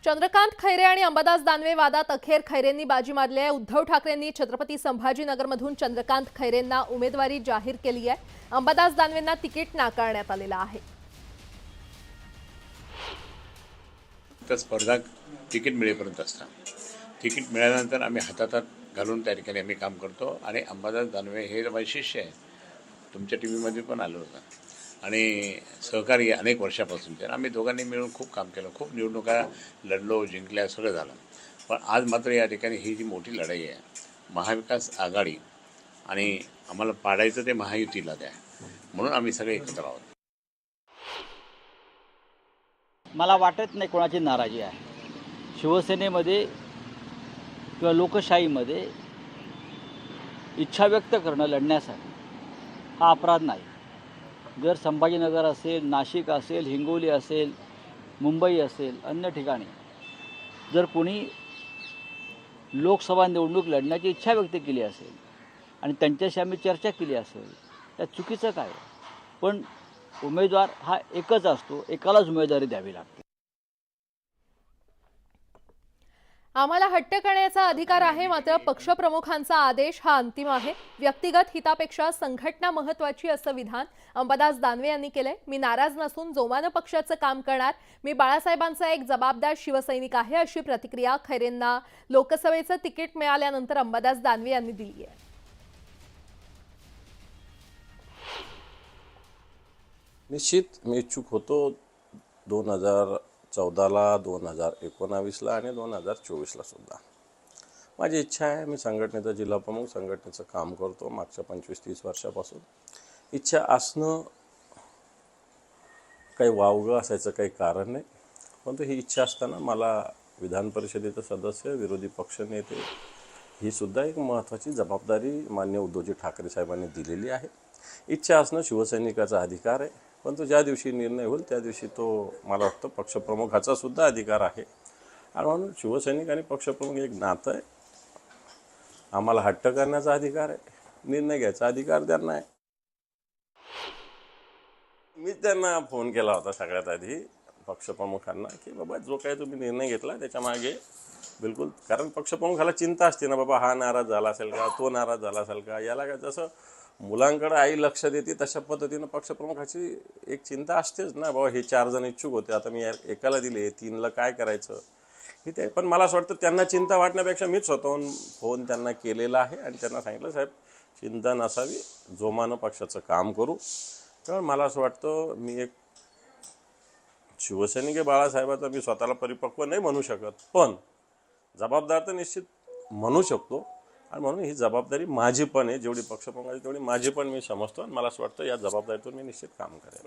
चंद्रकांत खैरे आणि अंबादास दानवे वादात अखेर खैरेंनी बाजी मारली आहे। उद्धव ठाकरेंनी छत्रपती संभाजीनगरमधून चंद्रकांत खैरेंना उमेदवारी जाहीर केली आहे। अंबादास दानवेंना तिकीट नाकारण्यात आलेलं आहे। तर स्पर्धा तिकीट मिळेपर्यंत असतं। तिकीट मिळाल्यानंतर आम्ही हातात घालून त्या ठिकाणी आम्ही काम करतो आणि अंबादास दानवे हे माझे शिष्य आहे। तुमच्या टीव्हीमध्ये पण आलं होतं आणि सहकारी अनेक वर्षापासूनचे आम्ही दोघांनी मिळून खूप काम केलं, खूप निवडणुका लढलो, जिंकल्या, सगळं झालं। पण आज मात्र या ठिकाणी ही जी मोठी लढाई आहे, महाविकास आघाडी आणि आम्हाला पाडायचं ते महायुतीला द्या, म्हणून आम्ही सगळे एकत्र आहोत। मला वाटत नाही कोणाची नाराजी आहे। शिवसेनेमध्ये किंवा लोकशाहीमध्ये इच्छा व्यक्त करणं लढण्यासाठी हा अपराध नाही। जर संभाजीनगर असेल, नाशिक असेल, हिंगोली असेल, मुंबई असेल, अन्य ठिकाणी जर कोणी लोकसभा निवडणूक लढण्याची इच्छा व्यक्त केली असेल आणि त्यांच्याशी आम्ही चर्चा केली असेल, त्यात चुकीचं काय? पण उमेदवार हा एकच असतो, एकालाच उमेदवारी द्यावी लागते। आम्हाला हट्ट करण्याचा अधिकार आहे, मात्र पक्षप्रमुखांचा आदेश हा अंतिम आहे। व्यक्तिगत हितापेक्षा संघटना महत्त्वाची असं विधान अंबादास दानवे यांनी केलंय। मी नाराज नसून जोमानं पक्षाचं काम करणार, मी बाळासाहेबांचा एक जबाबदार शिवसैनिक आहे, अशी प्रतिक्रिया खैरेंना लोकसभेचं तिकीट मिळाल्यानंतर अंबादास दानवे यांनी दिली आहे। निश्चित मी इच्छुक होतो 2014ला, 2019ला आणि 2024ला सुद्धा। माझी इच्छा आहे, मी संघटनेचा जिल्हा प्रमुख, संघटनेचं काम करतो मागच्या 25-30 वर्षापासून। इच्छा असणं काही वावगं असायचं काही कारण नाही, परंतु ही इच्छा असताना मला विधान परिषदेचं सदस्य, विरोधी पक्षनेते ही सुद्धा एक महत्त्वाची जबाबदारी माननीय उद्धवजी ठाकरे साहेबांनी दिलेली आहे। इच्छा असणं शिवसैनिकाचा अधिकार आहे, परंतु ज्या दिवशी निर्णय होईल त्या दिवशी तो मला वाटतं पक्षप्रमुखाचा सुद्धा अधिकार आहे। आणि म्हणून शिवसैनिक आणि पक्षप्रमुख एक नातं आहे। आम्हाला हट्ट करण्याचा अधिकार आहे, निर्णय घ्यायचा अधिकार त्यांना आहे। मी त्यांना फोन केला होता सगळ्यात आधी पक्षप्रमुखांना की बाबा जो काही तुम्ही निर्णय घेतला त्याच्या मागे बिलकुल, कारण पक्षप्रमुखाला चिंता असते ना, बाबा हा नाराज झाला असेल का, तो नाराज झाला असेल का, याला काय जसं मुलांकडे आई लक्ष देते तशा पद्धतीनं पक्षप्रमुखाची एक चिंता असतेच ना, बाबा हे 4 जण इच्छुक होते, आता मी एकाला दिले, 3ला काय करायचं हे ते। पण मला असं वाटतं त्यांना चिंता वाटण्यापेक्षा मीच स्वतःहून फोन त्यांना केलेला आहे आणि त्यांना सांगितलं, साहेब चिंता नसावी, जोमानं पक्षाचं काम करू। कारण मला असं वाटतं मी एक शिवसैनिक बाळासाहेबाचा मी स्वतःला परिपक्व नाही म्हणू शकत, पण जबाबदार तर निश्चित म्हणू शकतो। आणि म्हणून ही जबाबदारी माझी पण आहे, जेवढी पक्षप्रमुखाची तेवढी माझी पण मी समजतो आणि मला असं वाटतं या जबाबदारीतून मी निश्चित काम करेन।